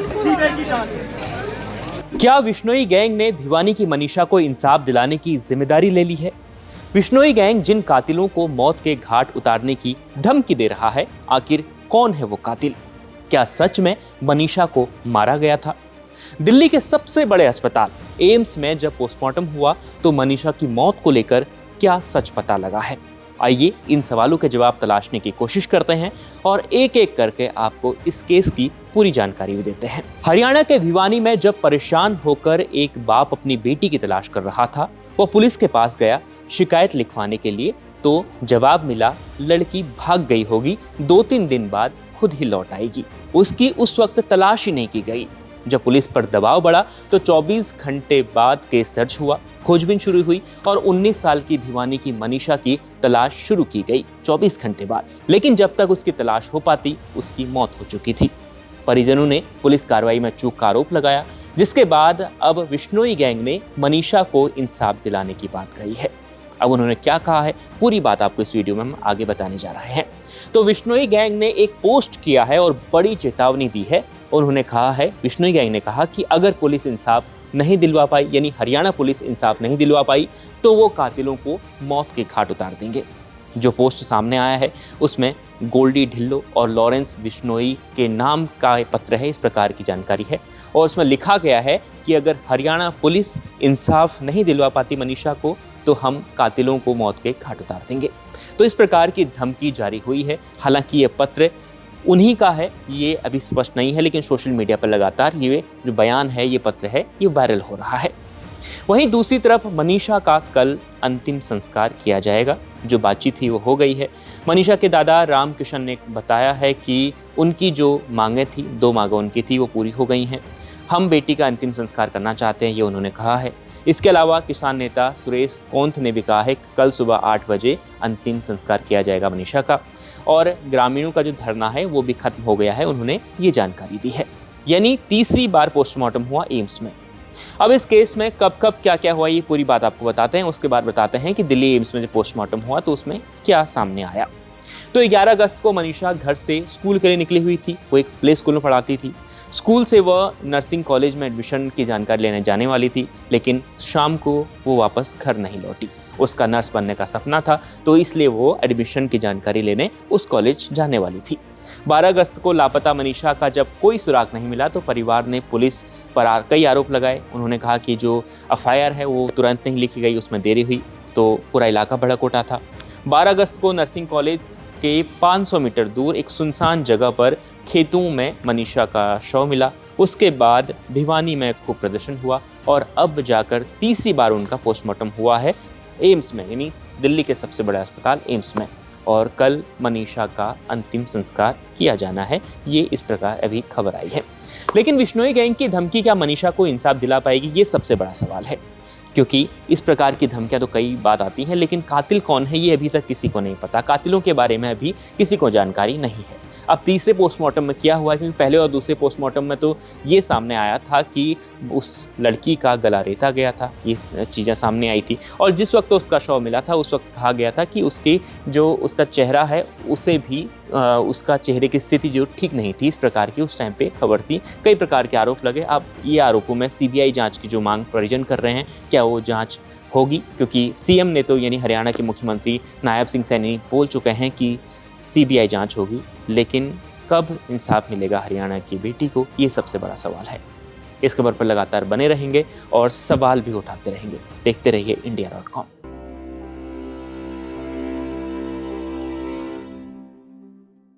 CBI की जांच। क्या विश्नोई गैंग ने भिवानी की मनीषा को इंसाफ दिलाने की जिम्मेदारी ले ली है? विश्नोई गैंग जिन कातिलों को मौत के घाट उतारने की धमकी दे रहा है, आखिर कौन है वो कातिल? क्या सच में मनीषा को मारा गया था? दिल्ली के सबसे बड़े अस्पताल एम्स में जब पोस्टमार्टम हुआ तो मनीषा की मौत को लेकर क्या सच पता लगा है? आइए इन सवालों के जवाब तलाशने की कोशिश करते हैं और एक एक करके आपको इस केस की पूरी जानकारी भी देते हैं। हरियाणा के भिवानी में जब परेशान होकर एक बाप अपनी बेटी की तलाश कर रहा था, वो पुलिस के पास गया शिकायत लिखवाने के लिए, तो जवाब मिला लड़की भाग गई होगी, 2-3 दिन बाद खुद ही लौट आएगी। उसकी उस वक्त तलाश ही नहीं की गई। जब पुलिस पर दबाव बढ़ा तो 24 घंटे बाद केस दर्ज हुआ, खोजबीन शुरू हुई और 19 साल की भिवानी की मनीषा की तलाश शुरू की गई 24 घंटे बाद। लेकिन जब तक उसकी तलाश हो पाती, उसकी मौत हो चुकी थी। परिजनों ने पुलिस कार्रवाई में चूक का आरोप लगाया, जिसके बाद अब विश्नोई गैंग ने मनीषा को इंसाफ दिलाने की बात कही है। अब उन्होंने क्या कहा है, पूरी बात आपको इस वीडियो में हम आगे बताने जा रहे हैं। तो विश्नोई गैंग ने एक पोस्ट किया है और बड़ी चेतावनी दी है। उन्होंने कहा है, विश्नोई गैंग ने कहा कि अगर पुलिस इंसाफ नहीं दिलवा पाई, यानी हरियाणा पुलिस इंसाफ नहीं दिलवा पाई, तो वो कातिलों को मौत के घाट उतार देंगे। जो पोस्ट सामने आया है उसमें गोल्डी ढिल्लो और लॉरेंस विश्नोई के नाम का पत्र है, इस प्रकार की जानकारी है। और उसमें लिखा गया है कि अगर हरियाणा पुलिस इंसाफ नहीं दिलवा पाती मनीषा को, तो हम कातिलों को मौत के घाट उतार देंगे। तो इस प्रकार की धमकी जारी हुई है। हालांकि ये पत्र उन्हीं का है, ये अभी स्पष्ट नहीं है, लेकिन सोशल मीडिया पर लगातार ये जो बयान है, ये पत्र है, ये वायरल हो रहा है। वहीं दूसरी तरफ मनीषा का कल अंतिम संस्कार किया जाएगा। जो बातचीत थी वो हो गई है। मनीषा के दादा रामकिशन ने बताया है कि उनकी जो मांगें थी, 2 मांगें उनकी थी, वो पूरी हो गई हैं। हम बेटी का अंतिम संस्कार करना चाहते हैं, ये उन्होंने कहा है। इसके अलावा किसान नेता सुरेश कोंथ ने भी कहा है कि कल सुबह 8 बजे अंतिम संस्कार किया जाएगा मनीषा का, और ग्रामीणों का जो धरना है वो भी खत्म हो गया है, उन्होंने ये जानकारी दी है। यानी तीसरी बार पोस्टमार्टम हुआ एम्स में। अब इस केस में कब कब क्या क्या हुआ, ये पूरी बात आपको बताते हैं। उसके बाद बताते हैं कि दिल्ली एम्स में जो पोस्टमार्टम हुआ तो उसमें क्या सामने आया। तो 11 अगस्त को मनीषा घर से स्कूल के लिए निकली हुई थी। वो एक प्ले स्कूल में पढ़ाती थी। स्कूल से वह नर्सिंग कॉलेज में एडमिशन की जानकारी लेने जाने वाली थी, लेकिन शाम को वो वापस घर नहीं लौटी। उसका नर्स बनने का सपना था, तो इसलिए वो एडमिशन की जानकारी लेने उस कॉलेज जाने वाली थी। 12 अगस्त को लापता मनीषा का जब कोई सुराग नहीं मिला तो परिवार ने पुलिस पर कई आरोप लगाए। उन्होंने कहा कि जो एफआईआर है वो तुरंत नहीं लिखी गई, उसमें देरी हुई, तो पूरा इलाका भड़क उठा था। 12 अगस्त को नर्सिंग कॉलेज के 500 मीटर दूर एक सुनसान जगह पर खेतों में मनीषा का शव मिला। उसके बाद भिवानी में खूब प्रदर्शन हुआ और अब जाकर तीसरी बार उनका पोस्टमार्टम हुआ है एम्स में, यानी दिल्ली के सबसे बड़ा अस्पताल एम्स में। और कल मनीषा का अंतिम संस्कार किया जाना है, ये इस प्रकार अभी खबर आई है। लेकिन विश्नोई गैंग की धमकी क्या मनीषा को इंसाफ दिला पाएगी, ये सबसे बड़ा सवाल है। क्योंकि इस प्रकार की धमकियां तो कई बात आती हैं, लेकिन कातिल कौन है ये अभी तक किसी को नहीं पता। कातिलों के बारे में अभी किसी को जानकारी नहीं है। अब तीसरे पोस्टमार्टम में क्या हुआ, क्योंकि पहले और दूसरे पोस्टमार्टम में तो ये सामने आया था कि उस लड़की का गला रेता गया था, ये चीज़ें सामने आई थी। और जिस वक्त उसका शव मिला था उस वक्त कहा गया था कि उसकी जो उसका चेहरा है उसे भी उसका चेहरे की स्थिति जो ठीक नहीं थी, इस प्रकार की उस टाइम पे खबर थी। कई प्रकार के आरोप लगे। अब ये आरोपों में सीबीआई जांच की जो मांग परिजन कर रहे हैं, क्या वो जांच होगी? क्योंकि सीएम ने तो यानी हरियाणा के मुख्यमंत्री नायब सिंह सैनी बोल चुके हैं कि सीबीआई जांच होगी, लेकिन कब इंसाफ मिलेगा हरियाणा की बेटी को, ये सबसे बड़ा सवाल है। इस खबर पर लगातार बने रहेंगे और सवाल भी उठाते रहेंगे। देखते रहिए India.com।